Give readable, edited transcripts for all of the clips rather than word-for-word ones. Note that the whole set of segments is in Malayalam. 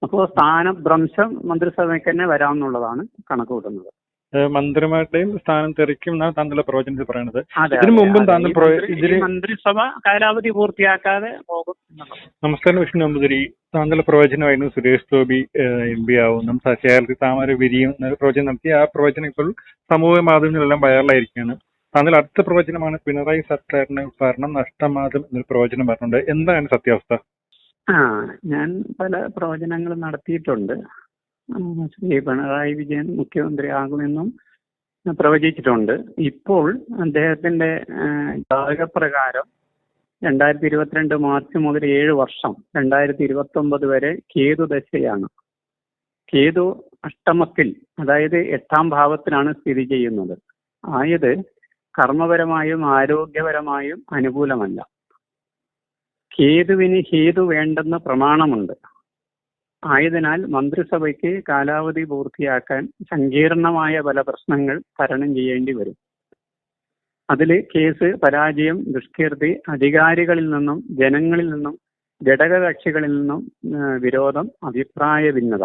അപ്പോൾ സ്ഥാനഭ്രംശം മന്ത്രിസഭയ്ക്ക് തന്നെ വരാമെന്നുള്ളതാണ് കണക്ക് കൂട്ടുന്നത്. മന്ത്രിമാരുടെയും സ്ഥാനം തെറിക്കും എന്നാണ് താങ്കളുടെ പ്രവചനത്തിൽ പറയുന്നത്. അതെ, ഇതിനു മുമ്പും താങ്കൾ ഈ മന്ത്രിസഭ കാലാവധി പൂർത്തിയാക്കാതെ പോകും. നമസ്കാരം വിഷ്ണു നമ്പൂതിരി. താങ്കളുടെ പ്രവചനമായിരുന്നു സുരേഷ് ഗോപി MP ആവുന്നു, കേരളത്തിൽ താമര വിരിയും എന്നൊരു പ്രവചനം നടത്തി. ആ പ്രവചനം ഇപ്പോൾ സമൂഹ മാധ്യമങ്ങളിലെല്ലാം വൈറലായിരിക്കുകയാണ്. താങ്കൾ അടുത്ത പ്രവചനമാണ് പിണറായി സർക്കാരിന് ഭരണം നഷ്ടമാകും എന്നൊരു പ്രവചനം പറഞ്ഞിട്ടുണ്ട്. എന്താണ് സത്യാവസ്ഥ? ഞാൻ പല പ്രവചനങ്ങളും നടത്തിയിട്ടുണ്ട്. ശ്രീ പിണറായി വിജയൻ മുഖ്യമന്ത്രിയാകുമെന്നും പ്രവചിച്ചിട്ടുണ്ട്. ഇപ്പോൾ അദ്ദേഹത്തിന്റെ ജാതകപ്രകാരം 2022 മാർച്ച് മുതൽ 7 വർഷം 2029 വരെ കേതു ദശയാണ്. കേതു അഷ്ടമത്തിൽ, അതായത് 8ാം ഭാവത്തിലാണ് സ്ഥിതി ചെയ്യുന്നത്. ആയത് കർമ്മപരമായും ആരോഗ്യപരമായും അനുകൂലമല്ല. കേതുവിന് ഹേതു വേണ്ടെന്ന് പ്രമാണമുണ്ട്. ആയതിനാൽ മന്ത്രിസഭയ്ക്ക് കാലാവധി പൂർത്തിയാക്കാൻ സങ്കീർണമായ പല പ്രശ്നങ്ങൾ തരണം ചെയ്യേണ്ടി വരും. അതിൽ കേസ്, പരാജയം, ദുഷ്കീർത്തി, അധികാരികളിൽ നിന്നും ജനങ്ങളിൽ നിന്നും ഘടകകക്ഷികളിൽ നിന്നും വിരോധം, അഭിപ്രായ ഭിന്നത,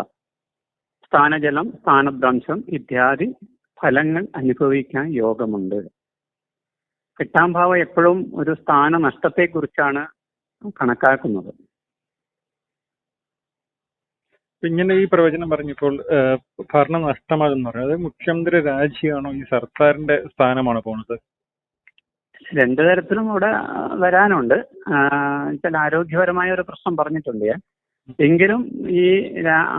സ്ഥാനജലം, സ്ഥാനഭ്രംശം ഇത്യാദി ഫലങ്ങൾ അനുഭവിക്കാൻ യോഗമുണ്ട്. 8ാം ഭാവം എപ്പോഴും ഒരു സ്ഥാനനഷ്ടത്തെക്കുറിച്ചാണ് കണക്കാക്കുന്നത്. ഇങ്ങനെ ഈ പ്രവചനം പറഞ്ഞപ്പോൾ ഭരണം നഷ്ടമാകുമെന്ന് പറയുന്നത് മുഖ്യമന്ത്രി രാജിയാണോ, ഈ സർക്കാരിന്റെ സ്ഥാനമാണോ പോകുന്നത്? രണ്ടു തരത്തിലും ഇവിടെ വരാനുണ്ട്. ചില ആരോഗ്യപരമായ ഒരു പ്രശ്നം പറഞ്ഞിട്ടുണ്ട്. എങ്കിലും ഈ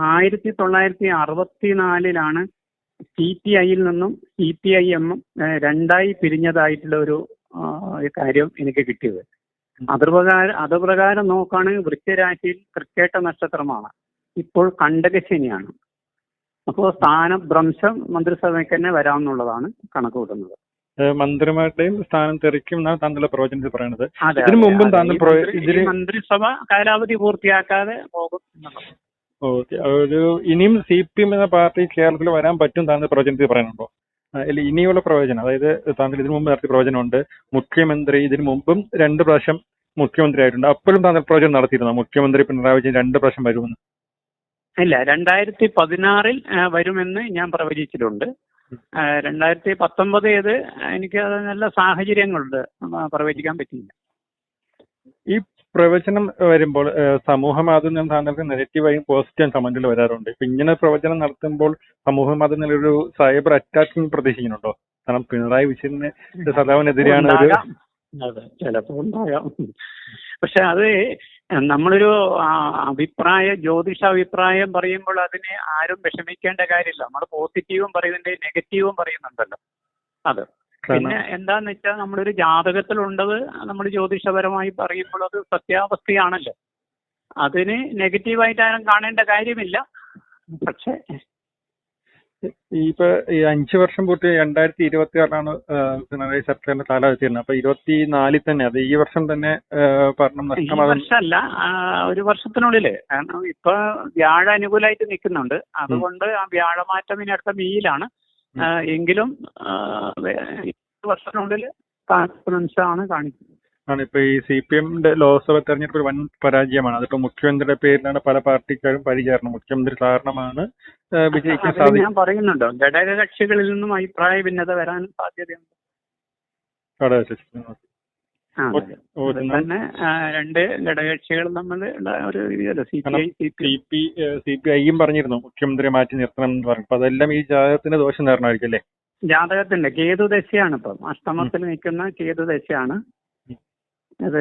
1964 CPI-യിൽ നിന്നും CPIM രണ്ടായി പിരിഞ്ഞതായിട്ടുള്ള ഒരു കാര്യം എനിക്ക് കിട്ടിയത്. അതുപ്രകാരം നോക്കുകയാണെങ്കിൽ വൃശ്ചികരാശിയിൽ തൃക്കേട്ട നക്ഷത്രമാണ്. ഇപ്പോൾ കണ്ടകശനിയാണ്. അപ്പോൾ സ്ഥാനഭ്രംശം മന്ത്രിസഭയ്ക്ക് തന്നെ വരാമെന്നുള്ളതാണ് കണക്ക് കൂട്ടുന്നത്. മന്ത്രിമാരുടെയും സ്ഥാനം തെറിക്കും എന്നാണ് താങ്കളുടെ പ്രവചനത്തിൽ പറയുന്നത്. ഇതിനു മുമ്പും താങ്കൾ മന്ത്രിസഭ കാലാവധി പൂർത്തിയാക്കാതെ പോകും. ഓക്കെ, ഒരു ഇനിയും CPM എന്ന പാർട്ടി കേരളത്തിൽ വരാൻ പറ്റും താങ്കൾ പ്രവചനത്തിൽ പറയുന്നുണ്ടോ? അല്ല, ഇനിയുള്ള പ്രവചനം, അതായത് താങ്കൾ ഇതിനു മുമ്പ് നടത്തിയ പ്രവചനമുണ്ട്. മുഖ്യമന്ത്രി ഇതിനു മുമ്പും 2 പ്രാവശ്യം മുഖ്യമന്ത്രി ആയിട്ടുണ്ട്. അപ്പോഴും താങ്കൾ പ്രവചനം നടത്തിയിരുന്നു മുഖ്യമന്ത്രി പിണറായി വിജയൻ 2 പ്രാവശ്യം വരുമെന്ന്? ഇല്ല, 2016 വരുമെന്ന് ഞാൻ പ്രവചിച്ചിട്ടുണ്ട്. 2019 എനിക്ക് നല്ല സാഹചര്യങ്ങളുണ്ട്, പ്രവചിക്കാൻ പറ്റിയില്ല. ഈ പ്രവചനം വരുമ്പോൾ സമൂഹ മാധ്യമം താങ്കൾക്ക് നെഗറ്റീവായും പോസിറ്റീവും കമന്റിൽ വരാറുണ്ട്. ഇപ്പൊ ഇങ്ങനെ പ്രവചനം നടത്തുമ്പോൾ സമൂഹ മാധ്യമങ്ങളിൽ ഒരു സൈബർ അറ്റാക്കിംഗ് പ്രതീക്ഷിക്കുന്നുണ്ടോ? കാരണം പിണറായി വിജയന് സദാവിനെതിരെയാണ് ഒരു... അതെ, ചിലപ്പോൾ ഉണ്ടാകാം. പക്ഷെ അത് നമ്മളൊരു ജ്യോതിഷ അഭിപ്രായം പറയുമ്പോൾ അതിനെ ആരും വിഷമിക്കേണ്ട കാര്യമില്ല. നമ്മൾ പോസിറ്റീവും പറയുന്നുണ്ട്, നെഗറ്റീവും പറയുന്നുണ്ടല്ലോ. അത് പിന്നെ എന്താന്ന് വെച്ചാൽ നമ്മളൊരു ജാതകത്തിലുണ്ടത് നമ്മൾ ജ്യോതിഷപരമായി പറയുമ്പോൾ അത് സത്യാവസ്ഥയാണല്ലോ. അതിന് നെഗറ്റീവായിട്ട് ആരും കാണേണ്ട കാര്യമില്ല. പക്ഷെ ഇപ്പൊ ഈ 5 വർഷം പൂർത്തി 2026 പിണറായി സർക്കാരിന്റെ കാലാവധി വരുന്നത്. അപ്പൊ 24 തന്നെ, അത് ഈ വർഷം തന്നെ ഭരണം നഷ്ടമാകും. വർഷമല്ല, 1 വർഷത്തിനുള്ളില്. കാരണം ഇപ്പൊ വ്യാഴ അനുകൂലമായിട്ട് നിൽക്കുന്നുണ്ട്. അതുകൊണ്ട് ആ വ്യാഴമാറ്റം ഇനി അടുത്ത മെയ്യിലാണ്. എങ്കിലും 1 വർഷത്തിനുള്ളിൽ ആണ് കാണിക്കുന്നത്. ഇപ്പൊ ഈ CPM-ന്റെ ലോക്സഭ തെരഞ്ഞെടുപ്പ് വൻ പരാജയമാണ്. അതിപ്പോ മുഖ്യമന്ത്രിയുടെ പേരിലാണ് പല പാർട്ടിക്കാരും പരിചരണം. മുഖ്യമന്ത്രി കാരണമാണ് വിജയിക്കാൻ സാധിക്കും. ഞാൻ പറയുന്നുണ്ടോ, ഘടകകക്ഷികളിൽ നിന്നും അഭിപ്രായ ഭിന്നത വരാൻ സാധ്യതയുണ്ട്. തന്നെ 2 ഘടകകക്ഷികൾ തമ്മിൽ ഒരു CPI-യും പറഞ്ഞിരുന്നു മുഖ്യമന്ത്രി മാറ്റി നിർത്തണം എന്ന് പറഞ്ഞു. അപ്പൊ അതെല്ലാം ഈ ജാതകത്തിന്റെ ദോഷം നേരണമായിരിക്കും അല്ലേ? ജാതകത്തിന്റെ കേതുദശയാണ് ഇപ്പം, അഷ്ടമത്തിൽ നിൽക്കുന്ന കേതുദശയാണ്. അത്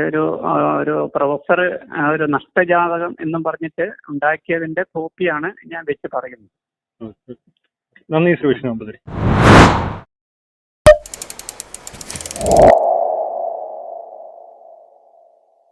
ഒരു പ്രൊഫസർ ഒരു നഷ്ടജാതകം എന്നും പറഞ്ഞിട്ട് ഉണ്ടാക്കിയതിന്റെ കോപ്പിയാണ് ഞാൻ വെച്ച് പറയുന്നത്. നന്ദി ശ്രീ വിഷ്ണു നമ്പൂതിരി.